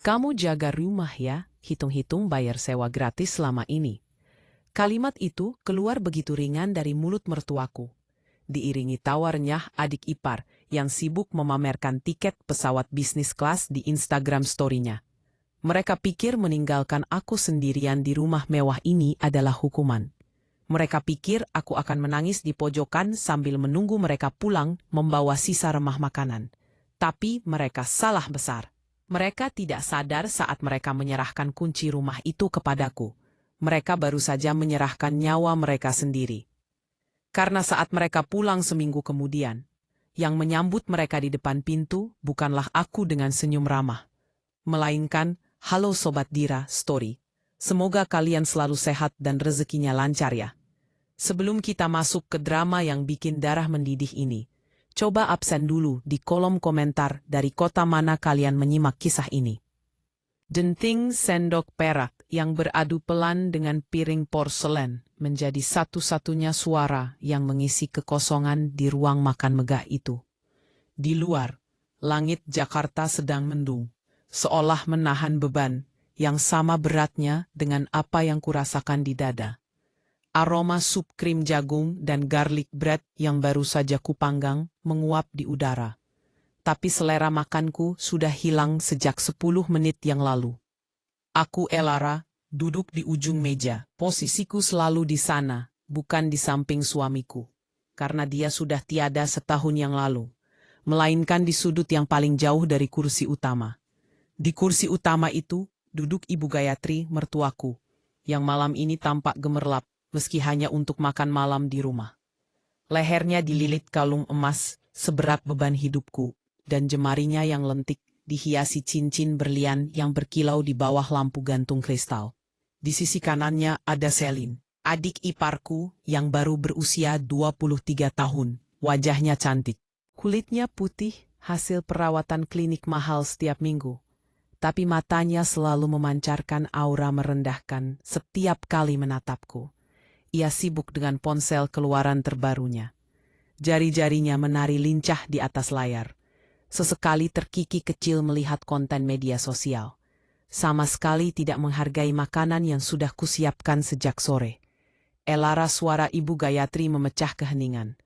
Kamu jaga rumah ya, hitung-hitung bayar sewa gratis selama ini. Kalimat itu keluar begitu ringan dari mulut mertuaku. Diiringi tawarnya adik ipar yang sibuk memamerkan tiket pesawat bisnis kelas di Instagram story-nya. Mereka pikir meninggalkan aku sendirian di rumah mewah ini adalah hukuman. Mereka pikir aku akan menangis di pojokan sambil menunggu mereka pulang membawa sisa remah makanan. Tapi mereka salah besar. Mereka tidak sadar saat mereka menyerahkan kunci rumah itu kepadaku. Mereka baru saja menyerahkan nyawa mereka sendiri. Karena saat mereka pulang seminggu kemudian, yang menyambut mereka di depan pintu bukanlah aku dengan senyum ramah, melainkan, "Halo Sobat Dira Story, semoga kalian selalu sehat dan rezekinya lancar ya." Sebelum kita masuk ke drama yang bikin darah mendidih ini, coba absen dulu di kolom komentar dari kota mana kalian menyimak kisah ini. Denting sendok perak yang beradu pelan dengan piring porselen menjadi satu-satunya suara yang mengisi kekosongan di ruang makan megah itu. Di luar, langit Jakarta sedang mendung, seolah menahan beban yang sama beratnya dengan apa yang kurasakan di dada. Aroma sup krim jagung dan garlic bread yang baru saja kupanggang menguap di udara. Tapi selera makanku sudah hilang sejak 10 menit yang lalu. Aku Elara, duduk di ujung meja. Posisiku selalu di sana, bukan di samping suamiku. Karena dia sudah tiada setahun yang lalu. Melainkan di sudut yang paling jauh dari kursi utama. Di kursi utama itu, duduk Ibu Gayatri, mertuaku, yang malam ini tampak gemerlap, meski hanya untuk makan malam di rumah. Lehernya dililit kalung emas, seberat beban hidupku, dan jemarinya yang lentik dihiasi cincin berlian yang berkilau di bawah lampu gantung kristal. Di sisi kanannya ada Selin, adik iparku yang baru berusia 23 tahun, wajahnya cantik. Kulitnya putih, hasil perawatan klinik mahal setiap minggu. Tapi matanya selalu memancarkan aura merendahkan setiap kali menatapku. Ia sibuk dengan ponsel keluaran terbarunya. Jari-jarinya menari lincah di atas layar. Sesekali terkikik kecil melihat konten media sosial. Sama sekali tidak menghargai makanan yang sudah kusiapkan sejak sore. Elara, suara Ibu Gayatri memecah keheningan.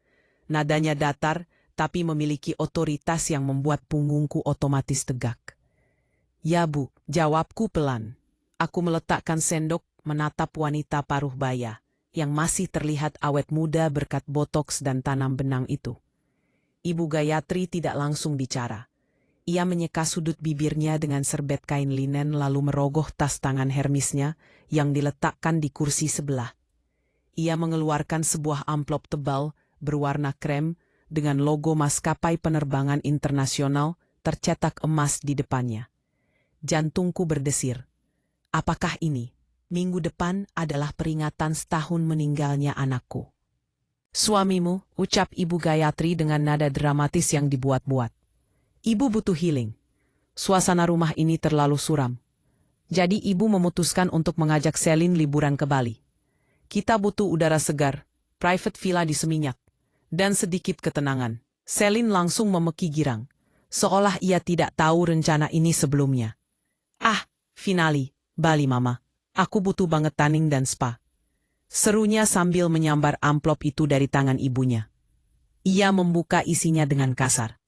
Nadanya datar, tapi memiliki otoritas yang membuat punggungku otomatis tegak. "Ya Bu," jawabku pelan. Aku meletakkan sendok menatap wanita paruh baya yang masih terlihat awet muda berkat botoks dan tanam benang itu. Ibu Gayatri tidak langsung bicara. Ia menyeka sudut bibirnya dengan serbet kain linen lalu merogoh tas tangan Hermisnya yang diletakkan di kursi sebelah. Ia mengeluarkan sebuah amplop tebal berwarna krem dengan logo maskapai penerbangan internasional tercetak emas di depannya. Jantungku berdesir. Apakah ini? Minggu depan adalah peringatan setahun meninggalnya anakku. "Suamimu," ucap Ibu Gayatri dengan nada dramatis yang dibuat-buat. "Ibu butuh healing. Suasana rumah ini terlalu suram. Jadi ibu memutuskan untuk mengajak Selin liburan ke Bali. Kita butuh udara segar, private villa di Seminyak, dan sedikit ketenangan." Selin langsung memeki girang, seolah ia tidak tahu rencana ini sebelumnya. "Ah, finali, Bali Mama. Aku butuh banget tanning dan spa," serunya sambil menyambar amplop itu dari tangan ibunya. Ia membuka isinya dengan kasar.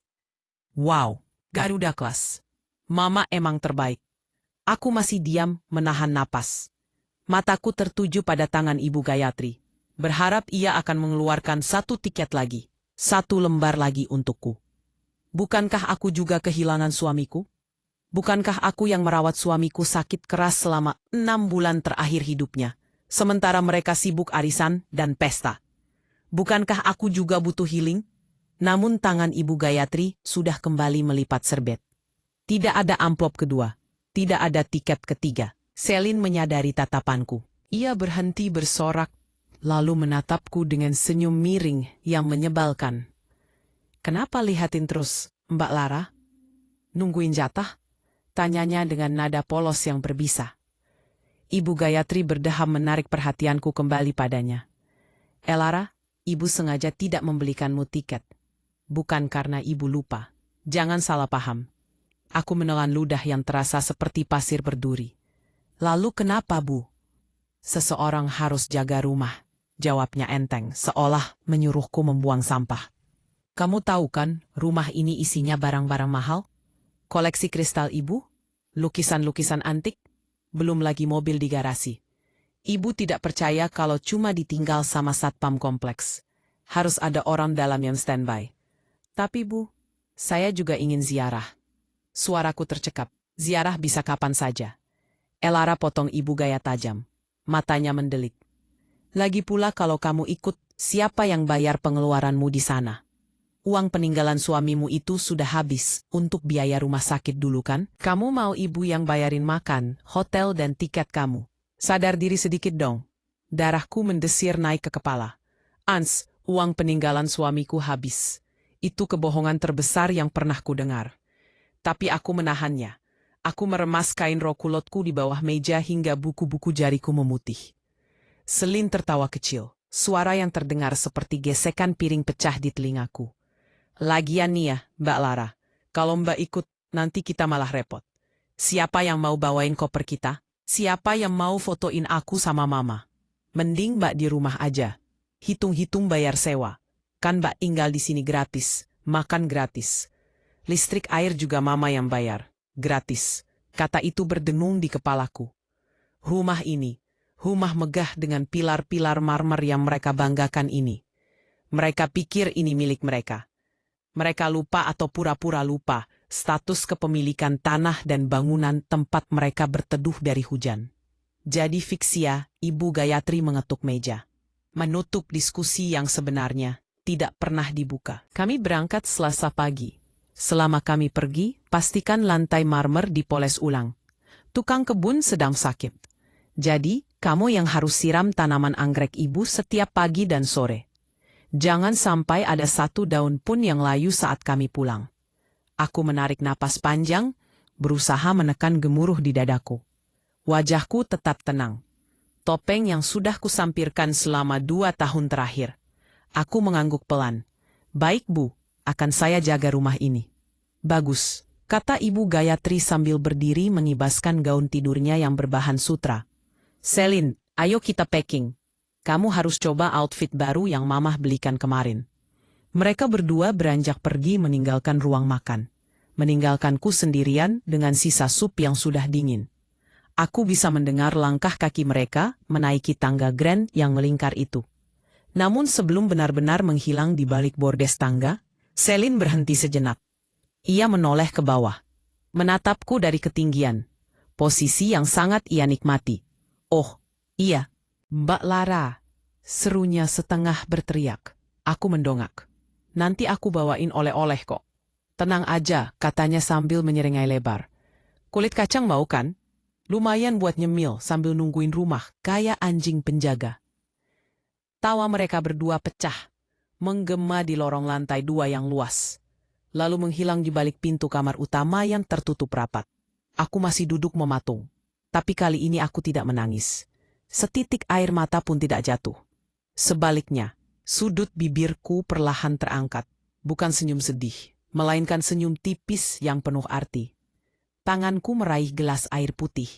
"Wow, Garuda kelas. Mama emang terbaik." Aku masih diam, menahan napas. Mataku tertuju pada tangan Ibu Gayatri. Berharap ia akan mengeluarkan satu tiket lagi, satu lembar lagi untukku. Bukankah aku juga kehilangan suamiku? Bukankah aku yang merawat suamiku sakit keras selama 6 bulan terakhir hidupnya, sementara mereka sibuk arisan dan pesta? Bukankah aku juga butuh healing? Namun tangan Ibu Gayatri sudah kembali melipat serbet. Tidak ada amplop kedua, tidak ada tiket ketiga. Selin menyadari tatapanku. Ia berhenti bersorak, lalu menatapku dengan senyum miring yang menyebalkan. "Kenapa lihatin terus, Mbak Lara? Nungguin jatah?" tanyanya dengan nada polos yang berbisa. Ibu Gayatri berdeham menarik perhatianku kembali padanya. "Elara, ibu sengaja tidak membelikanmu tiket. Bukan karena ibu lupa. Jangan salah paham. Aku menelan ludah yang terasa seperti pasir berduri. Lalu kenapa, Bu? Seseorang harus jaga rumah, jawabnya enteng, seolah menyuruhku membuang sampah. Kamu tahu kan, rumah ini isinya barang-barang mahal? Koleksi kristal ibu? Lukisan-lukisan antik? Belum lagi mobil di garasi. Ibu tidak percaya kalau cuma ditinggal sama satpam kompleks. Harus ada orang dalam yang standby. Tapi Bu, saya juga ingin ziarah. Suaraku tercekap. Ziarah bisa kapan saja. Elara potong ibu gaya tajam. Matanya mendelik. Lagi pula kalau kamu ikut, siapa yang bayar pengeluaranmu di sana? Uang peninggalan suamimu itu sudah habis untuk biaya rumah sakit dulu kan? Kamu mau ibu yang bayarin makan, hotel dan tiket kamu. Sadar diri sedikit dong. Darahku mendesir naik ke kepala. Ans, uang peninggalan suamiku habis. Itu kebohongan terbesar yang pernah ku dengar. Tapi aku menahannya. Aku meremas kain rokulotku di bawah meja hingga buku-buku jariku memutih. Selin tertawa kecil. Suara yang terdengar seperti gesekan piring pecah di telingaku. Lagian nih ya, Mbak Lara. Kalau Mbak ikut, nanti kita malah repot. Siapa yang mau bawain koper kita? Siapa yang mau fotoin aku sama Mama? Mending Mbak di rumah aja. Hitung-hitung bayar sewa. Kan Mbak tinggal di sini gratis, makan gratis. Listrik air juga Mama yang bayar. Gratis. Kata itu berdengung di kepalaku. Rumah ini, rumah megah dengan pilar-pilar marmer yang mereka banggakan ini. Mereka pikir ini milik mereka. Mereka lupa atau pura-pura lupa status kepemilikan tanah dan bangunan tempat mereka berteduh dari hujan. Jadi fiksia, Ibu Gayatri mengetuk meja. Menutup diskusi yang sebenarnya tidak pernah dibuka. Kami berangkat Selasa pagi. Selama kami pergi, pastikan lantai marmer dipoles ulang. Tukang kebun sedang sakit. Jadi, kamu yang harus siram tanaman anggrek ibu setiap pagi dan sore. Jangan sampai ada satu daun pun yang layu saat kami pulang. Aku menarik napas panjang, berusaha menekan gemuruh di dadaku. Wajahku tetap tenang. Topeng yang sudah kusampirkan selama 2 tahun terakhir. Aku mengangguk pelan. Baik Bu, akan saya jaga rumah ini. Bagus, kata Ibu Gayatri sambil berdiri mengibaskan gaun tidurnya yang berbahan sutra. Selin, ayo kita packing. Kamu harus coba outfit baru yang Mamah belikan kemarin. Mereka berdua beranjak pergi meninggalkan ruang makan. Meninggalkanku sendirian dengan sisa sup yang sudah dingin. Aku bisa mendengar langkah kaki mereka menaiki tangga grand yang melingkar itu. Namun sebelum benar-benar menghilang di balik bordes tangga, Selin berhenti sejenak. Ia menoleh ke bawah. Menatapku dari ketinggian. Posisi yang sangat ia nikmati. Oh, iya. Mbak Lara, serunya setengah berteriak. Aku mendongak. Nanti aku bawain oleh-oleh kok. Tenang aja, katanya sambil menyeringai lebar. Kulit kacang mau kan? Lumayan buat nyemil sambil nungguin rumah, kayak anjing penjaga. Tawa mereka berdua pecah, menggema di lorong lantai 2 yang luas. Lalu menghilang di balik pintu kamar utama yang tertutup rapat. Aku masih duduk mematung. Tapi kali ini aku tidak menangis. Setitik air mata pun tidak jatuh. Sebaliknya, sudut bibirku perlahan terangkat. Bukan senyum sedih, melainkan senyum tipis yang penuh arti. Tanganku meraih gelas air putih,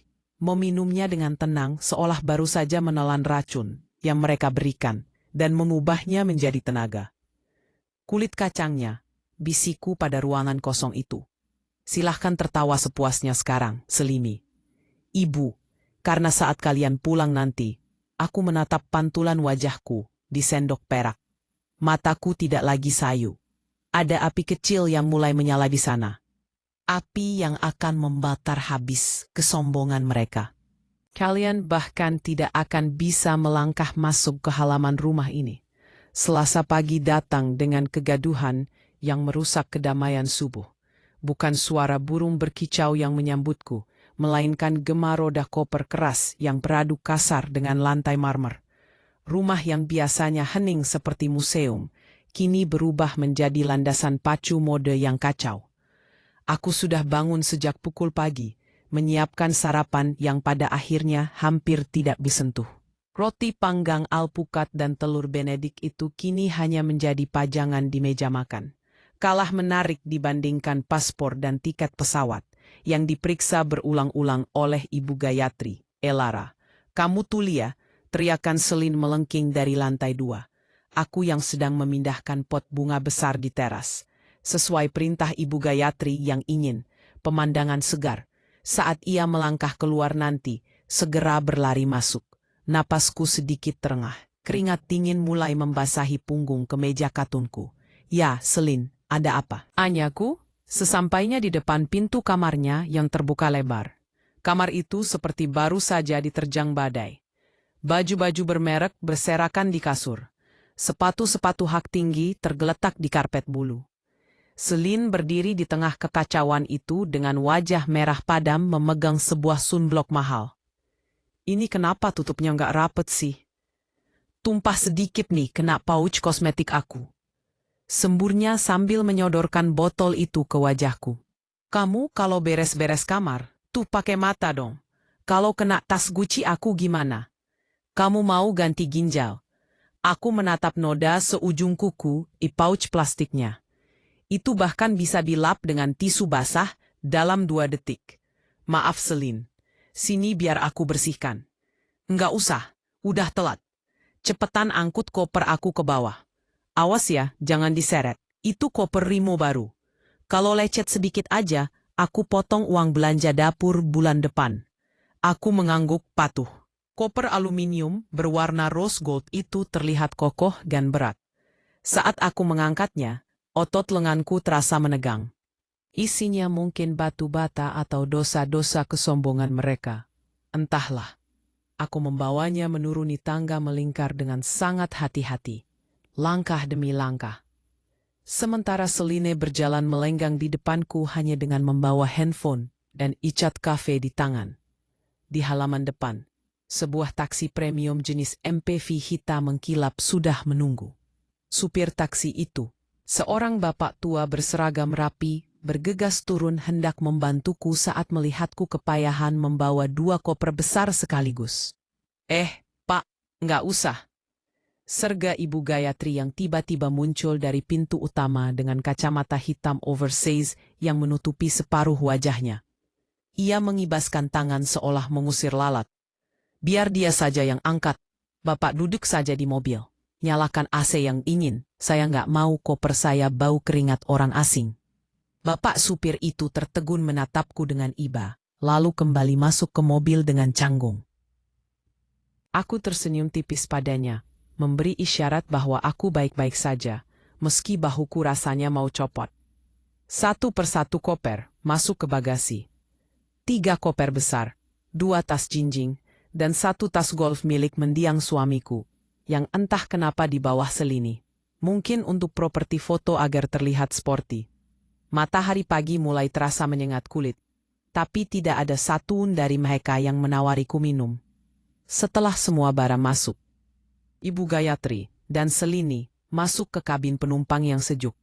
meminumnya dengan tenang seolah baru saja menelan racun yang mereka berikan dan mengubahnya menjadi tenaga. Kulit kacangnya, bisikku pada ruangan kosong itu. Silahkan tertawa sepuasnya sekarang, Selimi. Ibu, karena saat kalian pulang nanti, aku menatap pantulan wajahku di sendok perak. Mataku tidak lagi sayu. Ada api kecil yang mulai menyala di sana. Api yang akan membakar habis kesombongan mereka. Kalian bahkan tidak akan bisa melangkah masuk ke halaman rumah ini. Selasa pagi datang dengan kegaduhan yang merusak kedamaian subuh. Bukan suara burung berkicau yang menyambutku, melainkan gema roda koper keras yang beradu kasar dengan lantai marmer. Rumah yang biasanya hening seperti museum, kini berubah menjadi landasan pacu mode yang kacau. Aku sudah bangun sejak pukul pagi, menyiapkan sarapan yang pada akhirnya hampir tidak disentuh. Roti panggang alpukat dan telur benedik itu kini hanya menjadi pajangan di meja makan. Kalah menarik dibandingkan paspor dan tiket pesawat yang diperiksa berulang-ulang oleh Ibu Gayatri. Elara, kamu tulia, teriakan Selin melengking dari lantai 2. Aku yang sedang memindahkan pot bunga besar di teras. Sesuai perintah Ibu Gayatri yang ingin pemandangan segar. Saat ia melangkah keluar nanti, segera berlari masuk. Napasku sedikit terengah. Keringat dingin mulai membasahi punggung kemeja katunku. Ya, Selin, ada apa? Anyaku, sesampainya di depan pintu kamarnya yang terbuka lebar. Kamar itu seperti baru saja diterjang badai. Baju-baju bermerek berserakan di kasur. Sepatu-sepatu hak tinggi tergeletak di karpet bulu. Selin berdiri di tengah kekacauan itu dengan wajah merah padam memegang sebuah sunblock mahal. Ini kenapa tutupnya nggak rapet sih? Tumpah sedikit nih kena pouch kosmetik aku. Semburnya sambil menyodorkan botol itu ke wajahku. Kamu kalau beres-beres kamar, tuh pakai mata dong. Kalau kena tas Gucci aku gimana? Kamu mau ganti ginjal? Aku menatap noda seujung kuku di pouch plastiknya. Itu bahkan bisa dilap dengan tisu basah dalam 2 detik. Maaf Selin, sini biar aku bersihkan. Enggak usah, udah telat. Cepetan angkut koper aku ke bawah. Awas ya, jangan diseret. Itu koper Rimo baru. Kalau lecet sedikit aja, aku potong uang belanja dapur bulan depan. Aku mengangguk patuh. Koper aluminium berwarna rose gold itu terlihat kokoh dan berat. Saat aku mengangkatnya, otot lenganku terasa menegang. Isinya mungkin batu bata atau dosa-dosa kesombongan mereka. Entahlah. Aku membawanya menuruni tangga melingkar dengan sangat hati-hati. Langkah demi langkah. Sementara Seline berjalan melenggang di depanku hanya dengan membawa handphone dan icat kafe di tangan. Di halaman depan, sebuah taksi premium jenis MPV hitam mengkilap sudah menunggu. Supir taksi itu, seorang bapak tua berseragam rapi, bergegas turun hendak membantuku saat melihatku kepayahan membawa 2 koper besar sekaligus. Pak, nggak usah. Serga Ibu Gayatri yang tiba-tiba muncul dari pintu utama dengan kacamata hitam oversize yang menutupi separuh wajahnya. Ia mengibaskan tangan seolah mengusir lalat. Biar dia saja yang angkat. Bapak duduk saja di mobil. Nyalakan AC yang dingin. Saya nggak mau koper saya bau keringat orang asing. Bapak supir itu tertegun menatapku dengan iba, lalu kembali masuk ke mobil dengan canggung. Aku tersenyum tipis padanya, memberi isyarat bahwa aku baik-baik saja, meski bahuku rasanya mau copot. 1 persatu koper masuk ke bagasi. 3 koper besar, 2 tas jinjing, dan 1 tas golf milik mendiang suamiku, yang entah kenapa di bawah selini. Mungkin untuk properti foto agar terlihat sporty. Matahari pagi mulai terasa menyengat kulit, tapi tidak ada satupun dari mereka yang menawariku minum. Setelah semua barang masuk, Ibu Gayatri dan Selini masuk ke kabin penumpang yang sejuk.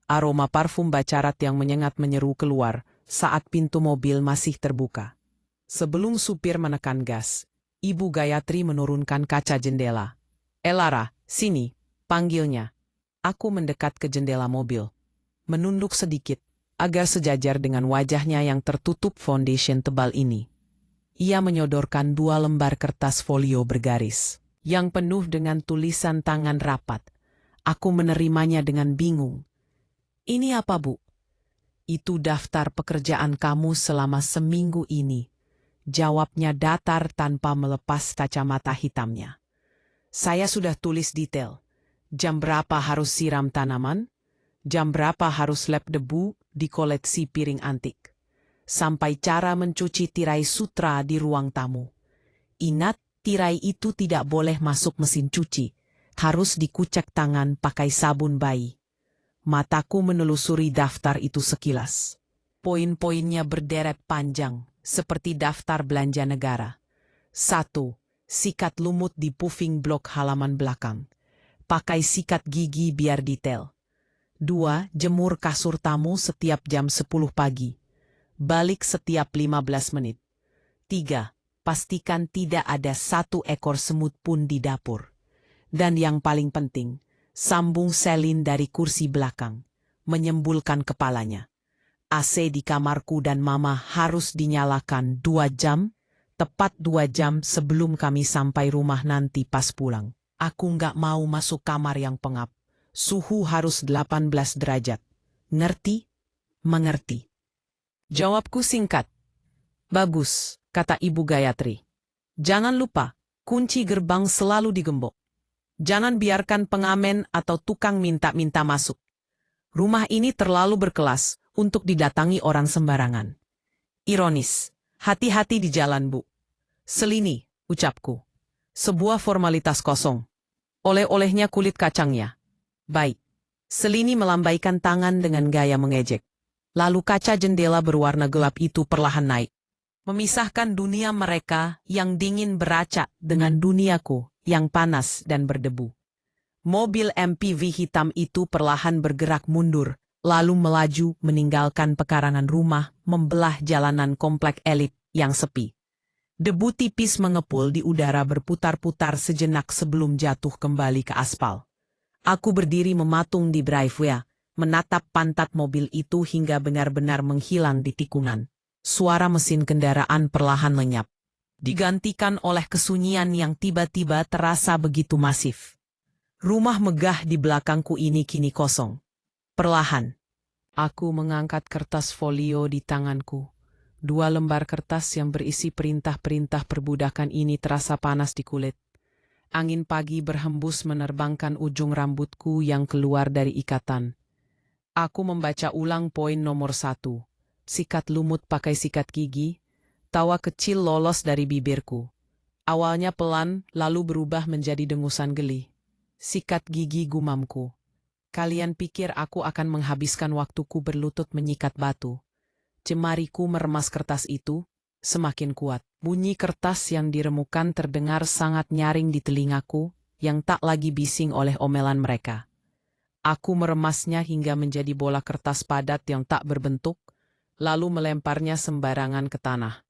Aroma parfum bacarat yang menyengat menyeru keluar saat pintu mobil masih terbuka. Sebelum supir menekan gas, Ibu Gayatri menurunkan kaca jendela. Elara, sini, panggilnya. Aku mendekat ke jendela mobil. Menunduk sedikit, agar sejajar dengan wajahnya yang tertutup foundation tebal ini. Ia menyodorkan 2 lembar kertas folio bergaris, yang penuh dengan tulisan tangan rapat. Aku menerimanya dengan bingung. Ini apa, Bu? Itu daftar pekerjaan kamu selama seminggu ini. Jawabnya datar tanpa melepas kacamata hitamnya. Saya sudah tulis detail. Jam berapa harus siram tanaman? Jam berapa harus lap debu di koleksi piring antik? Sampai cara mencuci tirai sutra di ruang tamu. Ingat, tirai itu tidak boleh masuk mesin cuci. Harus dikucek tangan pakai sabun bayi. Mataku menelusuri daftar itu sekilas. Poin-poinnya berderet panjang, seperti daftar belanja negara. 1. Sikat lumut di puffing block halaman belakang. Pakai sikat gigi biar detail. 2. Jemur kasur tamu setiap jam 10 pagi. Balik setiap 15 menit. 3. Pastikan tidak ada 1 ekor semut pun di dapur. Dan yang paling penting, sambung Selin dari kursi belakang. Menyembulkan kepalanya. AC di kamarku dan Mama harus dinyalakan 2 jam, tepat 2 jam sebelum kami sampai rumah nanti pas pulang. Aku nggak mau masuk kamar yang pengap. Suhu harus 18 derajat. Ngerti? Mengerti. Jawabku singkat. Bagus, kata Ibu Gayatri. Jangan lupa, kunci gerbang selalu digembok. Jangan biarkan pengamen atau tukang minta-minta masuk. Rumah ini terlalu berkelas untuk didatangi orang sembarangan. Ironis, hati-hati di jalan, Bu. Selini, ucapku. Sebuah formalitas kosong. Oleh-olehnya kulit kacangnya. Baik. Selini melambaikan tangan dengan gaya mengejek. Lalu kaca jendela berwarna gelap itu perlahan naik, memisahkan dunia mereka yang dingin beracak dengan duniaku yang panas dan berdebu. Mobil MPV hitam itu perlahan bergerak mundur, lalu melaju meninggalkan pekarangan rumah, membelah jalanan komplek elit yang sepi. Debu tipis mengepul di udara berputar-putar sejenak sebelum jatuh kembali ke aspal. Aku berdiri mematung di driveway, menatap pantat mobil itu hingga benar-benar menghilang di tikungan. Suara mesin kendaraan perlahan lenyap, digantikan oleh kesunyian yang tiba-tiba terasa begitu masif. Rumah megah di belakangku ini kini kosong. Perlahan, aku mengangkat kertas folio di tanganku. 2 lembar kertas yang berisi perintah-perintah perbudakan ini terasa panas di kulit. Angin pagi berhembus menerbangkan ujung rambutku yang keluar dari ikatan. Aku membaca ulang poin nomor 1. Sikat lumut pakai sikat gigi. Tawa kecil lolos dari bibirku. Awalnya pelan, lalu berubah menjadi dengusan geli. Sikat gigi, gumamku. Kalian pikir aku akan menghabiskan waktuku berlutut menyikat batu? Jemariku meremas kertas itu, semakin kuat. Bunyi kertas yang diremukan terdengar sangat nyaring di telingaku, yang tak lagi bising oleh omelan mereka. Aku meremasnya hingga menjadi bola kertas padat yang tak berbentuk, lalu melemparnya sembarangan ke tanah.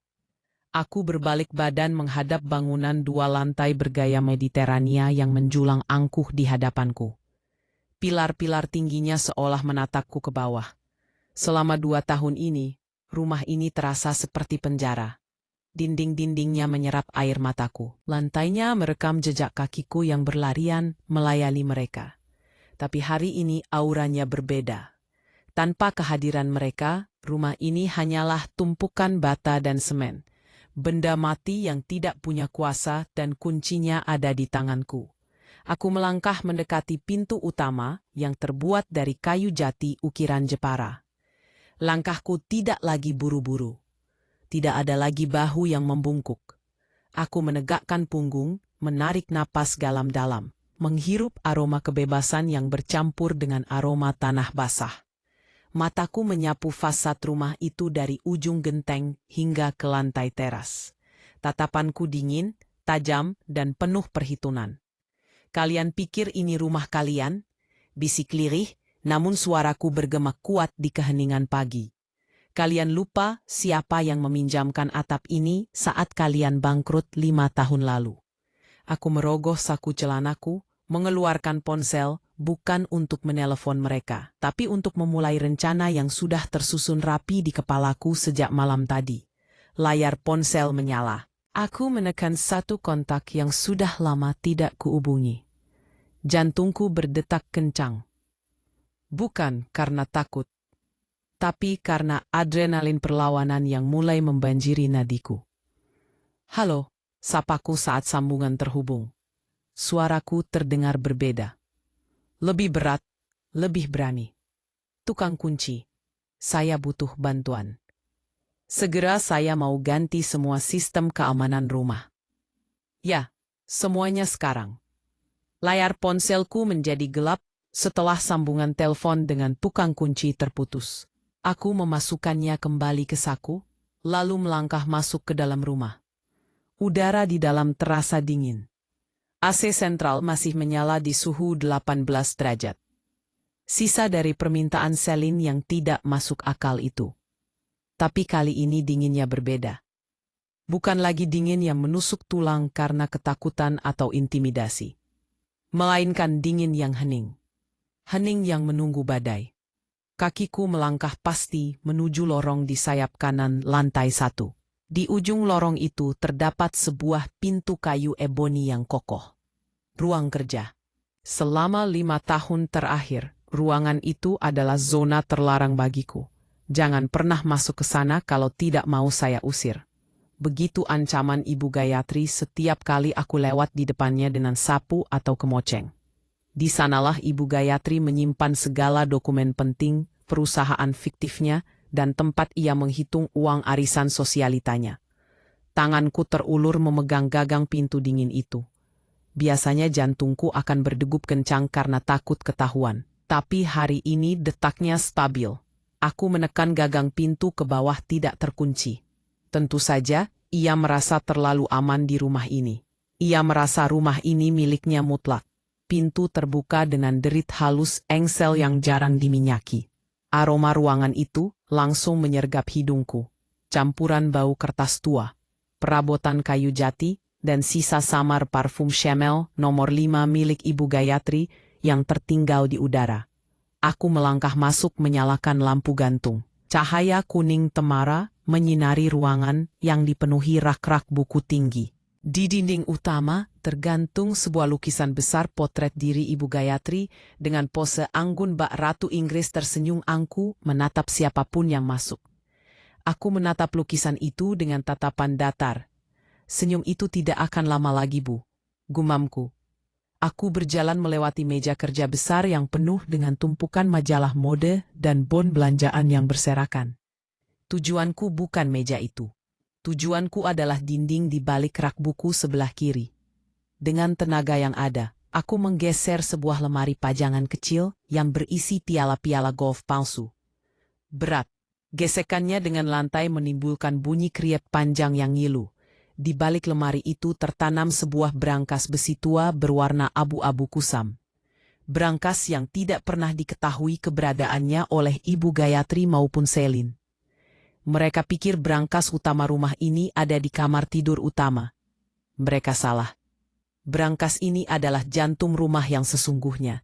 Aku berbalik badan menghadap bangunan 2 lantai bergaya Mediterania yang menjulang angkuh di hadapanku. Pilar-pilar tingginya seolah menatapku ke bawah. Selama 2 tahun ini, rumah ini terasa seperti penjara. Dinding-dindingnya menyerap air mataku. Lantainya merekam jejak kakiku yang berlarian melayani mereka. Tapi hari ini auranya berbeda. Tanpa kehadiran mereka, rumah ini hanyalah tumpukan bata dan semen. Benda mati yang tidak punya kuasa dan kuncinya ada di tanganku. Aku melangkah mendekati pintu utama yang terbuat dari kayu jati ukiran Jepara. Langkahku tidak lagi buru-buru. Tidak ada lagi bahu yang membungkuk. Aku menegakkan punggung, menarik napas dalam-dalam, menghirup aroma kebebasan yang bercampur dengan aroma tanah basah. Mataku menyapu fasad rumah itu dari ujung genteng hingga ke lantai teras. Tatapanku dingin, tajam, dan penuh perhitungan. Kalian pikir ini rumah kalian? Bisik lirih, namun suaraku bergema kuat di keheningan pagi. Kalian lupa siapa yang meminjamkan atap ini saat kalian bangkrut 5 tahun lalu. Aku merogoh saku celanaku, mengeluarkan ponsel, bukan untuk menelepon mereka, tapi untuk memulai rencana yang sudah tersusun rapi di kepalaku sejak malam tadi. Layar ponsel menyala. Aku menekan satu kontak yang sudah lama tidak kuhubungi. Jantungku berdetak kencang. Bukan karena takut, tapi karena adrenalin perlawanan yang mulai membanjiri nadiku. Halo, sapaku saat sambungan terhubung. Suaraku terdengar berbeda. Lebih berat, lebih berani. Tukang kunci, saya butuh bantuan. Segera saya mau ganti semua sistem keamanan rumah. Ya, semuanya sekarang. Layar ponselku menjadi gelap setelah sambungan telepon dengan tukang kunci terputus. Aku memasukkannya kembali ke saku, lalu melangkah masuk ke dalam rumah. Udara di dalam terasa dingin. AC sentral masih menyala di suhu 18 derajat. Sisa dari permintaan Selin yang tidak masuk akal itu. Tapi kali ini dinginnya berbeda. Bukan lagi dingin yang menusuk tulang karena ketakutan atau intimidasi. Melainkan dingin yang hening. Hening yang menunggu badai. Kakiku melangkah pasti menuju lorong di sayap kanan lantai 1. Di ujung lorong itu terdapat sebuah pintu kayu eboni yang kokoh. Ruang kerja. Selama 5 tahun terakhir, ruangan itu adalah zona terlarang bagiku. Jangan pernah masuk ke sana kalau tidak mau saya usir. Begitu ancaman Ibu Gayatri setiap kali aku lewat di depannya dengan sapu atau kemoceng. Di sanalah Ibu Gayatri menyimpan segala dokumen penting, perusahaan fiktifnya, dan tempat ia menghitung uang arisan sosialitanya. Tanganku terulur memegang gagang pintu dingin itu. Biasanya jantungku akan berdegup kencang karena takut ketahuan. Tapi hari ini detaknya stabil. Aku menekan gagang pintu ke bawah tidak terkunci. Tentu saja, ia merasa terlalu aman di rumah ini. Ia merasa rumah ini miliknya mutlak. Pintu terbuka dengan derit halus engsel yang jarang diminyaki. Aroma ruangan itu langsung menyergap hidungku. Campuran bau kertas tua, perabotan kayu jati, dan sisa samar parfum Chanel nomor 5 milik Ibu Gayatri yang tertinggal di udara. Aku melangkah masuk menyalakan lampu gantung. Cahaya kuning temara menyinari ruangan yang dipenuhi rak-rak buku tinggi. Di dinding utama tergantung sebuah lukisan besar potret diri Ibu Gayatri dengan pose anggun bak Ratu Inggris tersenyum angku menatap siapapun yang masuk. Aku menatap lukisan itu dengan tatapan datar. Senyum itu tidak akan lama lagi, Bu, gumamku. Aku berjalan melewati meja kerja besar yang penuh dengan tumpukan majalah mode dan bon belanjaan yang berserakan. Tujuanku bukan meja itu. Tujuanku adalah dinding di balik rak buku sebelah kiri. Dengan tenaga yang ada, aku menggeser sebuah lemari pajangan kecil yang berisi piala-piala golf palsu. Berat. Gesekannya dengan lantai menimbulkan bunyi kriep panjang yang ngilu. Di balik lemari itu tertanam sebuah brankas besi tua berwarna abu-abu kusam. Brankas yang tidak pernah diketahui keberadaannya oleh Ibu Gayatri maupun Selin. Mereka pikir brankas utama rumah ini ada di kamar tidur utama. Mereka salah. Brankas ini adalah jantung rumah yang sesungguhnya.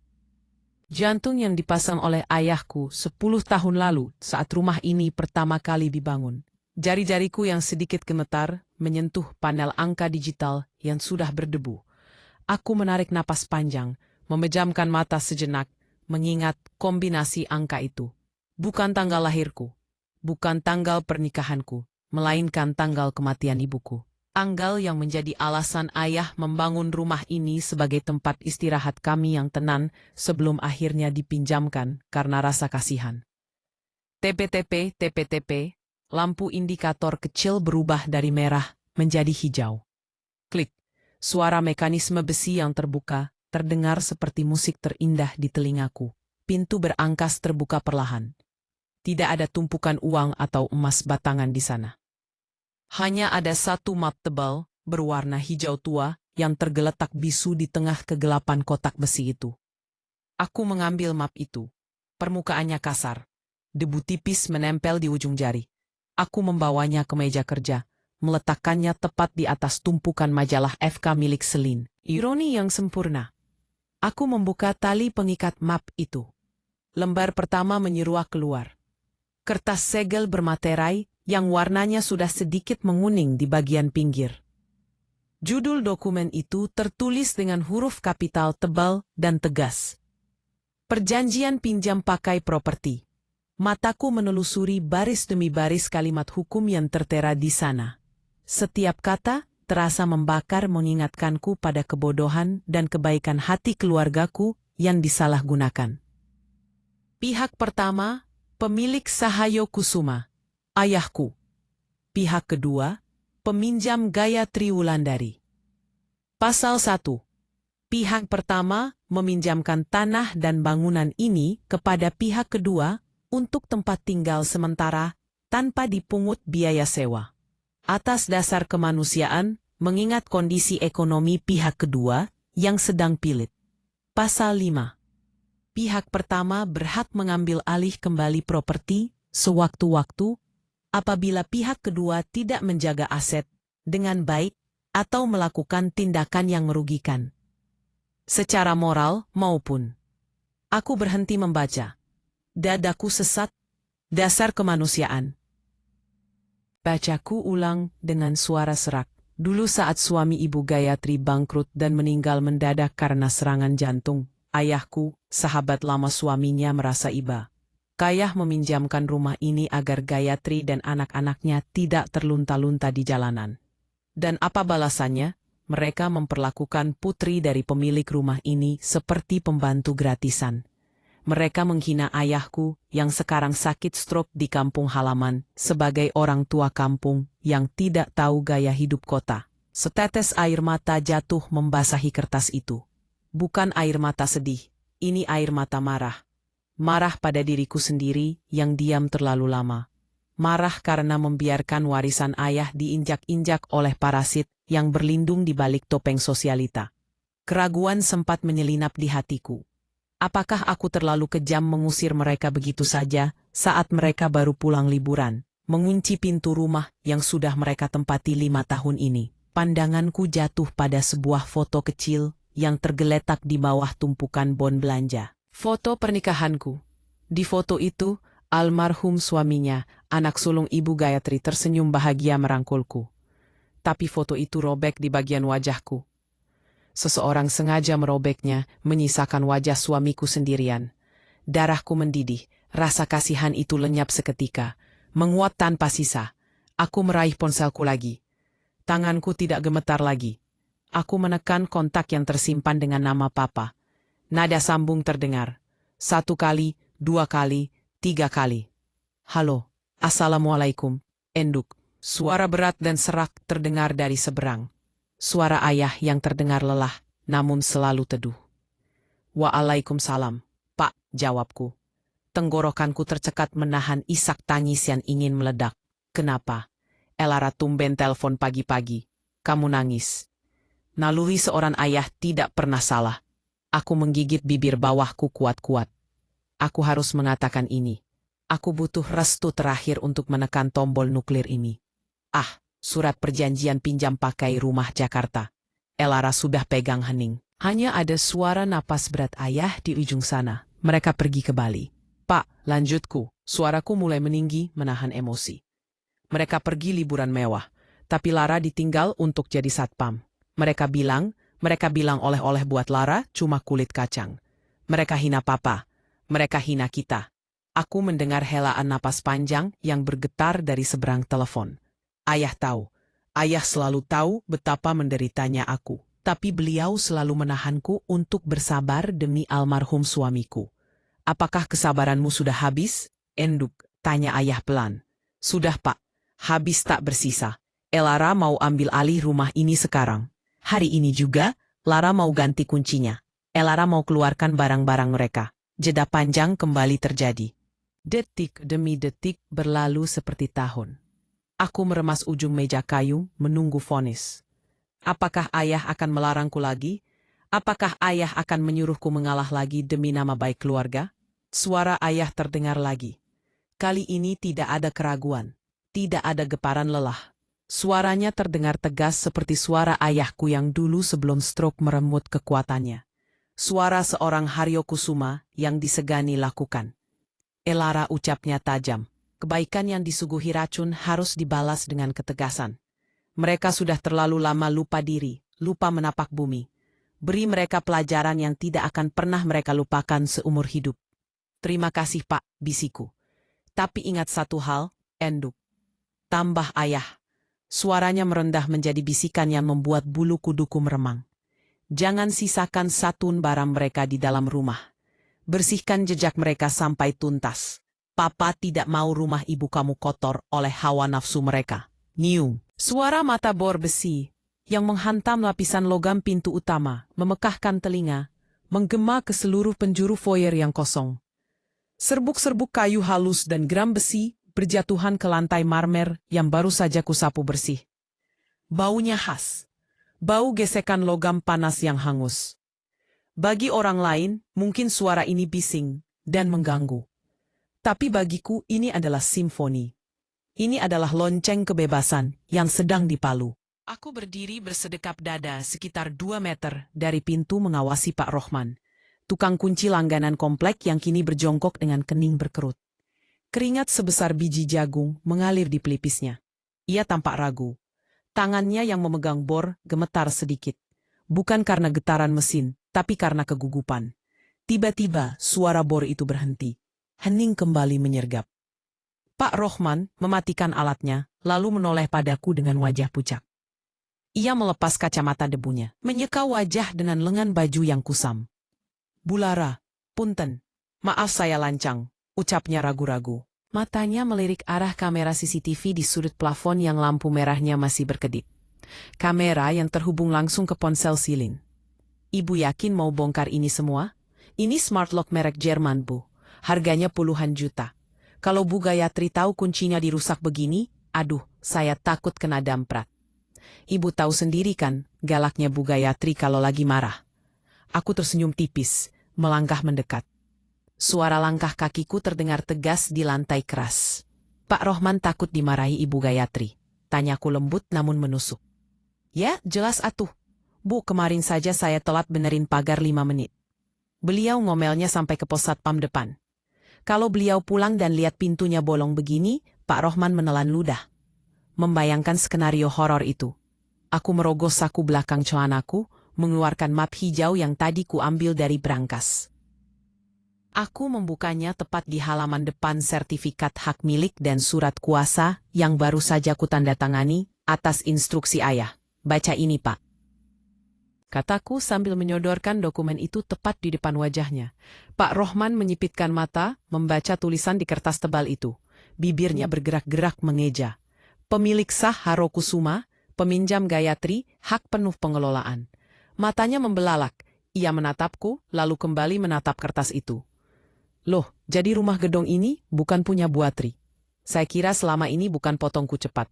Jantung yang dipasang oleh ayahku 10 tahun lalu saat rumah ini pertama kali dibangun. Jari-jariku yang sedikit gemetar menyentuh panel angka digital yang sudah berdebu. Aku menarik napas panjang, memejamkan mata sejenak, mengingat kombinasi angka itu. Bukan tanggal lahirku, bukan tanggal pernikahanku, melainkan tanggal kematian ibuku. Tanggal yang menjadi alasan ayah membangun rumah ini sebagai tempat istirahat kami yang tenang sebelum akhirnya dipinjamkan karena rasa kasihan. TPTP, TPTP. Lampu indikator kecil berubah dari merah menjadi hijau. Klik. Suara mekanisme besi yang terbuka terdengar seperti musik terindah di telingaku. Pintu berangkas terbuka perlahan. Tidak ada tumpukan uang atau emas batangan di sana. Hanya ada satu map tebal berwarna hijau tua yang tergeletak bisu di tengah kegelapan kotak besi itu. Aku mengambil map itu. Permukaannya kasar. Debu tipis menempel di ujung jari. Aku membawanya ke meja kerja, meletakkannya tepat di atas tumpukan majalah FK milik Selin. Ironi yang sempurna. Aku membuka tali pengikat map itu. Lembar pertama menyeruak keluar. Kertas segel bermaterai yang warnanya sudah sedikit menguning di bagian pinggir. Judul dokumen itu tertulis dengan huruf kapital tebal dan tegas. Perjanjian pinjam pakai properti. Mataku menelusuri baris demi baris kalimat hukum yang tertera di sana. Setiap kata terasa membakar mengingatkanku pada kebodohan dan kebaikan hati keluargaku yang disalahgunakan. Pihak pertama, pemilik Sahayo Kusuma, ayahku. Pihak kedua, peminjam Gayatri Wulandari. Pasal 1. Pihak pertama meminjamkan tanah dan bangunan ini kepada pihak kedua untuk tempat tinggal sementara tanpa dipungut biaya sewa. Atas dasar kemanusiaan, mengingat kondisi ekonomi pihak kedua yang sedang pilit. Pasal 5. Pihak pertama berhak mengambil alih kembali properti sewaktu-waktu apabila pihak kedua tidak menjaga aset dengan baik atau melakukan tindakan yang merugikan, secara moral maupun. Aku berhenti membaca. Dadaku sesat. Dasar kemanusiaan. Bacaku ulang dengan suara serak. Dulu saat suami Ibu Gayatri bangkrut dan meninggal mendadak karena serangan jantung, ayahku, sahabat lama suaminya merasa iba. Kayah meminjamkan rumah ini agar Gayatri dan anak-anaknya tidak terlunta-lunta di jalanan. Dan apa balasannya? Mereka memperlakukan putri dari pemilik rumah ini seperti pembantu gratisan. Mereka menghina ayahku yang sekarang sakit stroke di kampung halaman sebagai orang tua kampung yang tidak tahu gaya hidup kota. Setetes air mata jatuh membasahi kertas itu. Bukan air mata sedih, ini air mata marah. Marah pada diriku sendiri yang diam terlalu lama. Marah karena membiarkan warisan ayah diinjak-injak oleh parasit yang berlindung di balik topeng sosialita. Keraguan sempat menyelinap di hatiku. Apakah aku terlalu kejam mengusir mereka begitu saja saat mereka baru pulang liburan, mengunci pintu rumah yang sudah mereka tempati 5 tahun ini? Pandanganku jatuh pada sebuah foto kecil yang tergeletak di bawah tumpukan bon belanja. Foto pernikahanku. Di foto itu, almarhum suaminya, anak sulung Ibu Gayatri tersenyum bahagia merangkulku. Tapi foto itu robek di bagian wajahku. Seseorang sengaja merobeknya, menyisakan wajah suamiku sendirian. Darahku mendidih, rasa kasihan itu lenyap seketika, menguap tanpa sisa. Aku meraih ponselku lagi. Tanganku tidak gemetar lagi. Aku menekan kontak yang tersimpan dengan nama Papa. Nada sambung terdengar. 1 kali, 2 kali, 3 kali. Halo, Assalamualaikum, Enduk. Suara berat dan serak terdengar dari seberang. Suara ayah yang terdengar lelah, namun selalu teduh. Waalaikumsalam, Pak, jawabku. Tenggorokanku tercekat menahan isak tangis yang ingin meledak. Kenapa? Elara tumben telepon pagi-pagi. Kamu nangis. Naluri seorang ayah tidak pernah salah. Aku menggigit bibir bawahku kuat-kuat. Aku harus mengatakan ini. Aku butuh restu terakhir untuk menekan tombol nuklir ini. Surat perjanjian pinjam pakai rumah Jakarta. Elara sudah pegang hening. Hanya ada suara napas berat ayah di ujung sana. Mereka pergi ke Bali. Pak, lanjutku. Suaraku mulai meninggi, menahan emosi. Mereka pergi liburan mewah. Tapi Lara ditinggal untuk jadi satpam. Mereka bilang oleh-oleh buat Lara cuma kulit kacang. Mereka hina Papa. Mereka hina kita. Aku mendengar helaan napas panjang yang bergetar dari seberang telepon. Ayah tahu. Ayah selalu tahu betapa menderitanya aku. Tapi beliau selalu menahanku untuk bersabar demi almarhum suamiku. Apakah kesabaranmu sudah habis? Enduk, tanya ayah pelan. Sudah, Pak. Habis tak bersisa. Elara mau ambil alih rumah ini sekarang. Hari ini juga, Lara mau ganti kuncinya. Elara mau keluarkan barang-barang mereka. Jeda panjang kembali terjadi. Detik demi detik berlalu seperti tahun. Aku meremas ujung meja kayu, menunggu vonis. Apakah ayah akan melarangku lagi? Apakah ayah akan menyuruhku mengalah lagi demi nama baik keluarga? Suara ayah terdengar lagi. Kali ini tidak ada keraguan, tidak ada geparan lelah. Suaranya terdengar tegas seperti suara ayahku yang dulu sebelum stroke meremut kekuatannya. Suara seorang Haryo Kusuma yang disegani lakukan. Elara, ucapnya tajam. Kebaikan yang disuguhi racun harus dibalas dengan ketegasan. Mereka sudah terlalu lama lupa diri, lupa menapak bumi. Beri mereka pelajaran yang tidak akan pernah mereka lupakan seumur hidup. Terima kasih, Pak, bisiku. Tapi ingat satu hal, Enduk. Tambah ayah. Suaranya merendah menjadi bisikan yang membuat bulu kuduku meremang. Jangan sisakan satun barang mereka di dalam rumah. Bersihkan jejak mereka sampai tuntas. Papa tidak mau rumah ibu kamu kotor oleh hawa nafsu mereka. Niung. Suara mata bor besi yang menghantam lapisan logam pintu utama memekahkan telinga, menggema ke seluruh penjuru foyer yang kosong. Serbuk-serbuk kayu halus dan gram besi berjatuhan ke lantai marmer yang baru saja kusapu bersih. Baunya khas. Bau gesekan logam panas yang hangus. Bagi orang lain, mungkin suara ini bising dan mengganggu. Tapi bagiku ini adalah simfoni. Ini adalah lonceng kebebasan yang sedang dipalu. Aku berdiri bersedekap dada sekitar 2 meter dari pintu mengawasi Pak Rohman. tukang kunci langganan komplek yang kini berjongkok dengan kening berkerut. Keringat sebesar biji jagung mengalir di pelipisnya. Ia tampak ragu. Tangannya yang memegang bor gemetar sedikit. Bukan karena getaran mesin, tapi karena kegugupan. Tiba-tiba suara bor itu berhenti. Hening kembali menyergap. Pak Rohman mematikan alatnya, lalu menoleh padaku dengan wajah pucat. Ia melepas kacamata debunya, menyeka wajah dengan lengan baju yang kusam. "Bu Lara, punten. Maaf saya lancang," ucapnya ragu-ragu. Matanya melirik arah kamera CCTV di sudut plafon yang lampu merahnya masih berkedip. Kamera yang terhubung langsung ke ponsel Silin. "Ibu yakin mau bongkar ini semua? Ini smart lock merek Jerman, Bu. Harganya puluhan juta. Kalau Bu Gayatri tahu kuncinya dirusak begini, aduh, saya takut kena damprat." Ibu tahu sendiri kan, galaknya Bu Gayatri kalau lagi marah. Aku tersenyum tipis, melangkah mendekat. Suara langkah kakiku terdengar tegas di lantai keras. "Pak Rohman takut dimarahi Ibu Gayatri?" Tanyaku lembut namun menusuk. "Ya, jelas atuh. Bu, kemarin saja saya telat benerin pagar 5 menit. Beliau ngomelnya sampai ke pos satpam depan. Kalau beliau pulang dan lihat pintunya bolong begini, Pak Rohman menelan ludah." Membayangkan skenario horor itu. Aku merogoh saku belakang celanaku, mengeluarkan map hijau yang tadi kuambil dari brankas. Aku membukanya tepat di halaman depan sertifikat hak milik dan surat kuasa yang baru saja kutandatangani atas instruksi ayah. "Baca ini, Pak," kataku sambil menyodorkan dokumen itu tepat di depan wajahnya. Pak Rohman menyipitkan mata, membaca tulisan di kertas tebal itu. Bibirnya bergerak-gerak mengeja. "Pemilik sah Harokusuma, peminjam Gayatri, hak penuh pengelolaan." Matanya membelalak. Ia menatapku, lalu kembali menatap kertas itu. "Loh, jadi rumah gedong ini bukan punya Buatri? Saya kira selama ini bukan potongku cepat."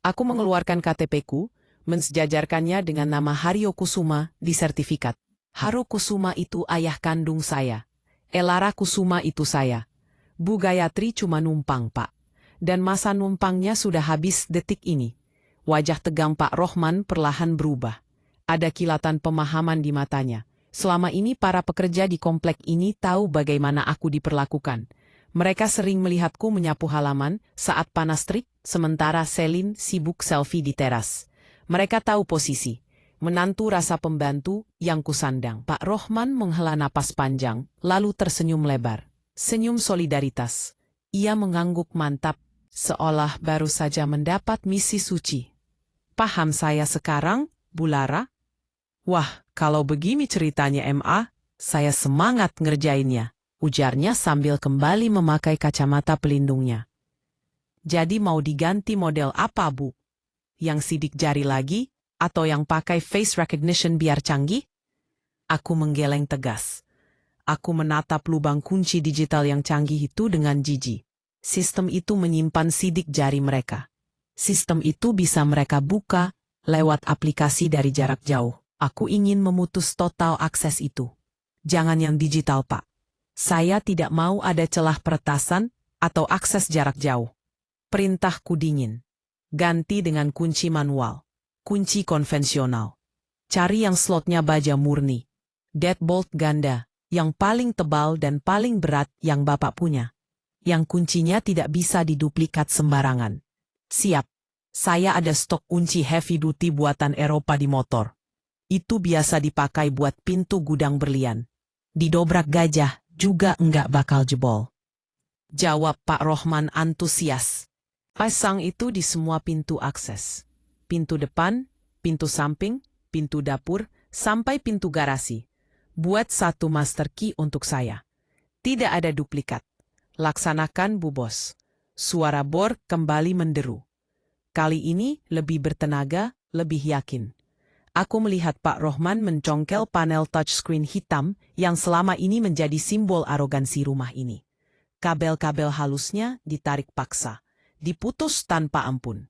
Aku mengeluarkan KTP-ku, mensejajarkannya dengan nama Haryo Kusuma di sertifikat. "Haro Kusuma itu ayah kandung saya. Elara Kusuma itu saya. Bu Gayatri cuma numpang, Pak. Dan masa numpangnya sudah habis detik ini." Wajah tegang Pak Rohman perlahan berubah. Ada kilatan pemahaman di matanya. Selama ini para pekerja di komplek ini tahu bagaimana aku diperlakukan. Mereka sering melihatku menyapu halaman saat panas terik, sementara Selin sibuk selfie di teras. Mereka tahu posisi. Menantu rasa pembantu yang kusandang. Pak Rohman menghela napas panjang, lalu tersenyum lebar. Senyum solidaritas. Ia mengangguk mantap, seolah baru saja mendapat misi suci. "Paham saya sekarang, Bu Lara?" "Wah, kalau begini ceritanya MA, saya semangat ngerjainnya," ujarnya sambil kembali memakai kacamata pelindungnya. "Jadi mau diganti model apa, Bu? Yang sidik jari lagi, atau yang pakai face recognition biar canggih?" Aku menggeleng tegas. Aku menatap lubang kunci digital yang canggih itu dengan jijik. Sistem itu menyimpan sidik jari mereka. Sistem itu bisa mereka buka lewat aplikasi dari jarak jauh. Aku ingin memutus total akses itu. Jangan yang digital, Pak. Saya tidak mau ada celah peretasan atau akses jarak jauh. Perintahku dingin. Ganti dengan kunci manual. Kunci konvensional. Cari yang slotnya baja murni. Deadbolt ganda, yang paling tebal dan paling berat yang Bapak punya. Yang kuncinya tidak bisa diduplikat sembarangan. Siap. Saya ada stok kunci heavy duty buatan Eropa di motor. Itu biasa dipakai buat pintu gudang berlian. Didobrak gajah juga enggak bakal jebol. Jawab Pak Rohman antusias. Pasang itu di semua pintu akses. Pintu depan, pintu samping, pintu dapur, sampai pintu garasi. Buat satu master key untuk saya. Tidak ada duplikat. Laksanakan, Bu Bos. Suara bor kembali menderu. Kali ini lebih bertenaga, lebih yakin. Aku melihat Pak Rohman mencongkel panel touchscreen hitam yang selama ini menjadi simbol arogansi rumah ini. Kabel-kabel halusnya ditarik paksa, diputus tanpa ampun.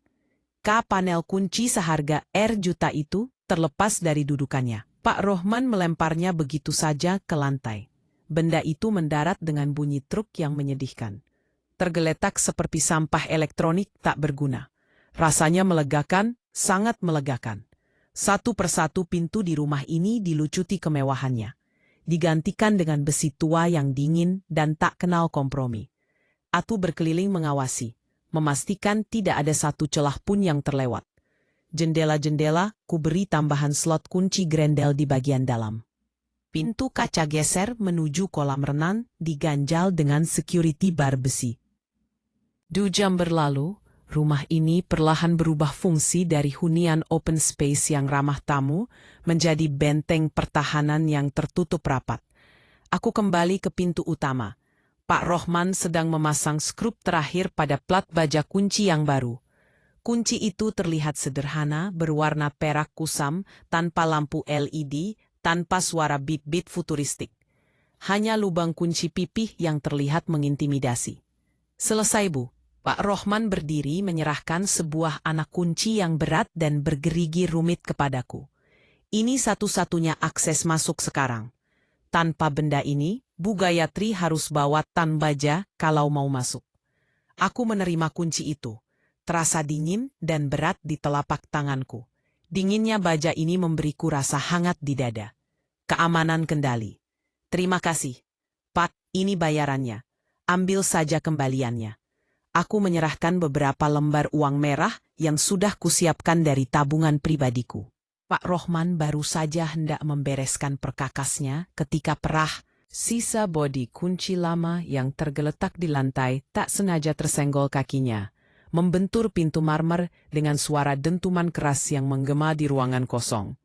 Panel kunci seharga juta itu terlepas dari dudukannya. Pak Rohman melemparnya begitu saja ke lantai. Benda itu mendarat dengan bunyi truk yang menyedihkan. Tergeletak seperti sampah elektronik tak berguna. Rasanya melegakan, sangat melegakan. Satu persatu pintu di rumah ini dilucuti kemewahannya. digantikan dengan besi tua yang dingin dan tak kenal kompromi. Atu berkeliling mengawasi, memastikan tidak ada satu celah pun yang terlewat. Jendela-jendela ku beri tambahan slot kunci grendel di bagian dalam. Pintu kaca geser menuju kolam renang diganjal dengan security bar besi. 2 jam berlalu, rumah ini perlahan berubah fungsi dari hunian open space yang ramah tamu menjadi benteng pertahanan yang tertutup rapat. Aku kembali ke pintu utama. Pak Rohman sedang memasang skrup terakhir pada plat baja kunci yang baru. Kunci itu terlihat sederhana, berwarna perak kusam, tanpa lampu LED, tanpa suara bit-bit futuristik. Hanya lubang kunci pipih yang terlihat mengintimidasi. Selesai, Bu. Pak Rohman berdiri menyerahkan sebuah anak kunci yang berat dan bergerigi rumit kepadaku. Ini satu-satunya akses masuk sekarang. Tanpa benda ini, Bu Gayatri harus bawa tan baja kalau mau masuk. Aku menerima kunci itu. Terasa dingin dan berat di telapak tanganku. Dinginnya baja ini memberiku rasa hangat di dada. Keamanan kendali. Terima kasih. Pak, ini bayarannya. Ambil saja kembaliannya. Aku menyerahkan beberapa lembar uang merah yang sudah kusiapkan dari tabungan pribadiku. Pak Rohman baru saja hendak membereskan perkakasnya ketika sisa bodi kunci lama yang tergeletak di lantai tak sengaja tersenggol kakinya, membentur pintu marmer dengan suara dentuman keras yang menggema di ruangan kosong.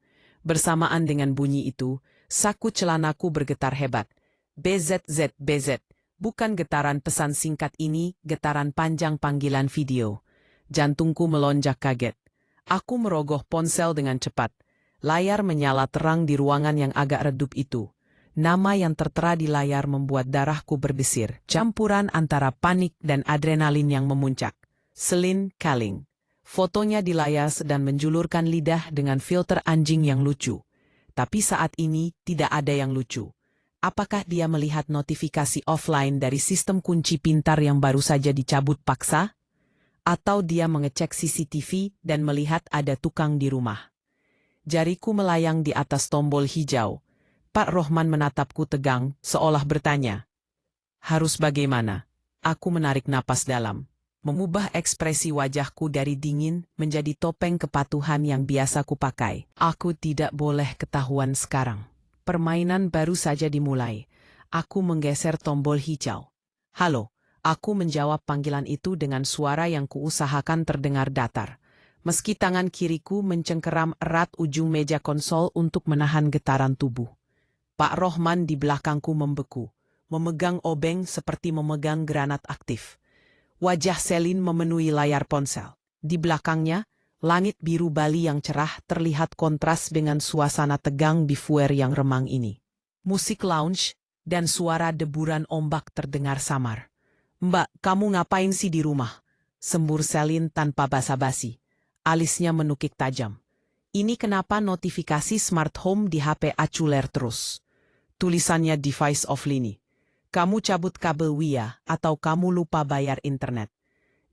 Bersamaan dengan bunyi itu, saku celanaku bergetar hebat. BZZBZ, bukan getaran pesan singkat ini, getaran panjang panggilan video. Jantungku melonjak kaget. Aku merogoh ponsel dengan cepat. Layar menyala terang di ruangan yang agak redup itu. Nama yang tertera di layar membuat darahku berdesir, campuran antara panik dan adrenalin yang memuncak. Celine Kaling. Fotonya di layar sedang menjulurkan lidah dengan filter anjing yang lucu. Tapi saat ini tidak ada yang lucu. Apakah dia melihat notifikasi offline dari sistem kunci pintar yang baru saja dicabut paksa? Atau dia mengecek CCTV dan melihat ada tukang di rumah? Jariku melayang di atas tombol hijau. Pak Rohman menatapku tegang, seolah bertanya. Harus bagaimana? Aku menarik napas dalam. Mengubah ekspresi wajahku dari dingin menjadi topeng kepatuhan yang biasa kupakai. Aku tidak boleh ketahuan sekarang. Permainan baru saja dimulai. Aku menggeser tombol hijau. Halo, aku menjawab panggilan itu dengan suara yang kuusahakan terdengar datar. Meski tangan kiriku mencengkeram erat ujung meja konsol untuk menahan getaran tubuh. Pak Rohman di belakangku membeku, memegang obeng seperti memegang granat aktif. Wajah Celine memenuhi layar ponsel. Di belakangnya, langit biru Bali yang cerah terlihat kontras dengan suasana tegang bifuer yang remang ini. Musik lounge dan suara deburan ombak terdengar samar. Mbak, kamu ngapain sih di rumah? Sembur Celine tanpa basa-basi. Alisnya menukik tajam. Ini kenapa notifikasi smart home di HP aculer terus? Tulisannya device offline. Kamu cabut kabel WiFi atau kamu lupa bayar internet?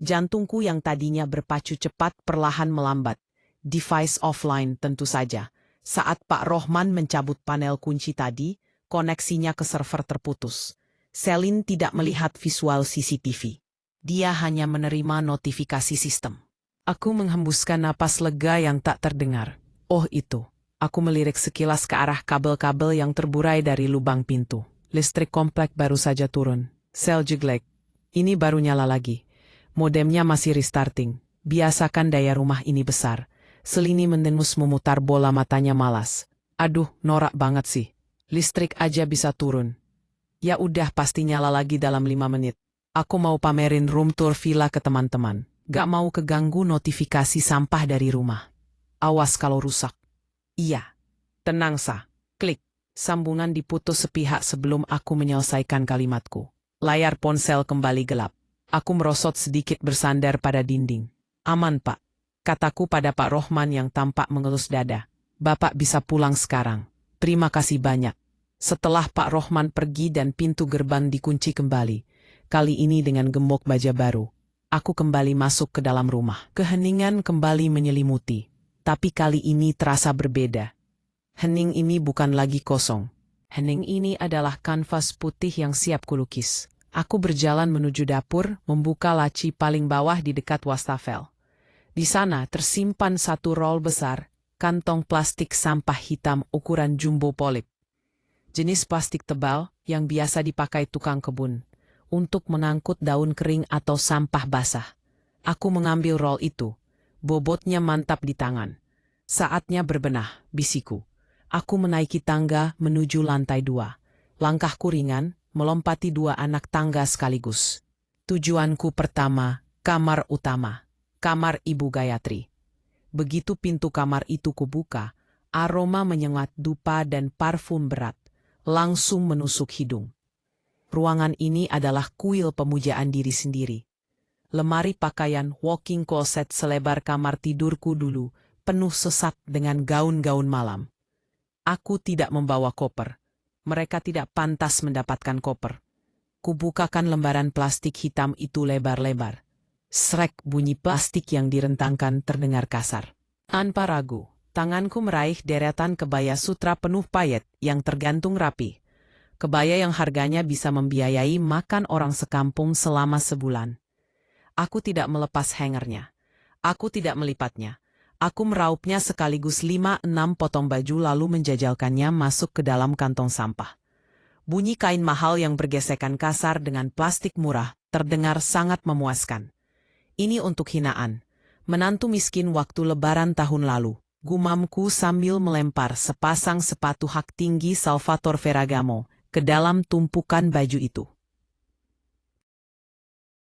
Jantungku yang tadinya berpacu cepat perlahan melambat. Device offline tentu saja. Saat Pak Rohman mencabut panel kunci tadi, koneksinya ke server terputus. Celine tidak melihat visual CCTV. Dia hanya menerima notifikasi sistem. Aku menghembuskan napas lega yang tak terdengar. Oh itu. Aku melirik sekilas ke arah kabel-kabel yang terburai dari lubang pintu. Listrik komplek baru saja turun. Sel jeglek. Ini baru nyala lagi. Modemnya masih restarting. Biasakan daya rumah ini besar. Selini mendengus memutar bola matanya malas. Aduh, norak banget sih. Listrik aja bisa turun. Ya udah pasti nyala lagi dalam 5 menit. Aku mau pamerin room tour villa ke teman-teman. Gak mau keganggu notifikasi sampah dari rumah. Awas kalau rusak. Iya. Tenang Sa. Klik. Sambungan diputus sepihak sebelum aku menyelesaikan kalimatku. Layar ponsel kembali gelap. Aku merosot sedikit bersandar pada dinding. Aman Pak. Kataku pada Pak Rohman yang tampak mengelus dada. Bapak bisa pulang sekarang. Terima kasih banyak. Setelah Pak Rohman pergi dan pintu gerbang dikunci kembali. Kali ini dengan gembok baja baru. Aku kembali masuk ke dalam rumah. Keheningan kembali menyelimuti. Tapi kali ini terasa berbeda. Hening ini bukan lagi kosong. Hening ini adalah kanvas putih yang siap kulukis. Aku berjalan menuju dapur, membuka laci paling bawah di dekat wastafel. Di sana tersimpan satu rol besar, kantong plastik sampah hitam ukuran jumbo polip. Jenis plastik tebal yang biasa dipakai tukang kebun untuk mengangkut daun kering atau sampah basah. Aku mengambil rol itu. Bobotnya mantap di tangan. Saatnya berbenah, bisiku. Aku menaiki tangga menuju lantai 2. Langkahku ringan, melompati 2 anak tangga sekaligus. Tujuanku pertama, kamar utama. Kamar Ibu Gayatri. Begitu pintu kamar itu kubuka, aroma menyengat dupa dan parfum berat langsung menusuk hidung. Ruangan ini adalah kuil pemujaan diri sendiri. Lemari pakaian walking closet selebar kamar tidurku dulu, penuh sesak dengan gaun-gaun malam. Aku tidak membawa koper. Mereka tidak pantas mendapatkan koper. Kubukakan lembaran plastik hitam itu lebar-lebar. Srek, bunyi plastik yang direntangkan terdengar kasar. Tanpa ragu, tanganku meraih deretan kebaya sutra penuh payet yang tergantung rapi. Kebaya yang harganya bisa membiayai makan orang sekampung selama sebulan. Aku tidak melepas hangernya. Aku tidak melipatnya. Aku meraupnya sekaligus 5-6 potong baju lalu menjajalkannya masuk ke dalam kantong sampah. Bunyi kain mahal yang bergesekan kasar dengan plastik murah terdengar sangat memuaskan. Ini untuk hinaan. Menantu miskin waktu lebaran tahun lalu. Gumamku sambil melempar sepasang sepatu hak tinggi Salvatore Ferragamo ke dalam tumpukan baju itu.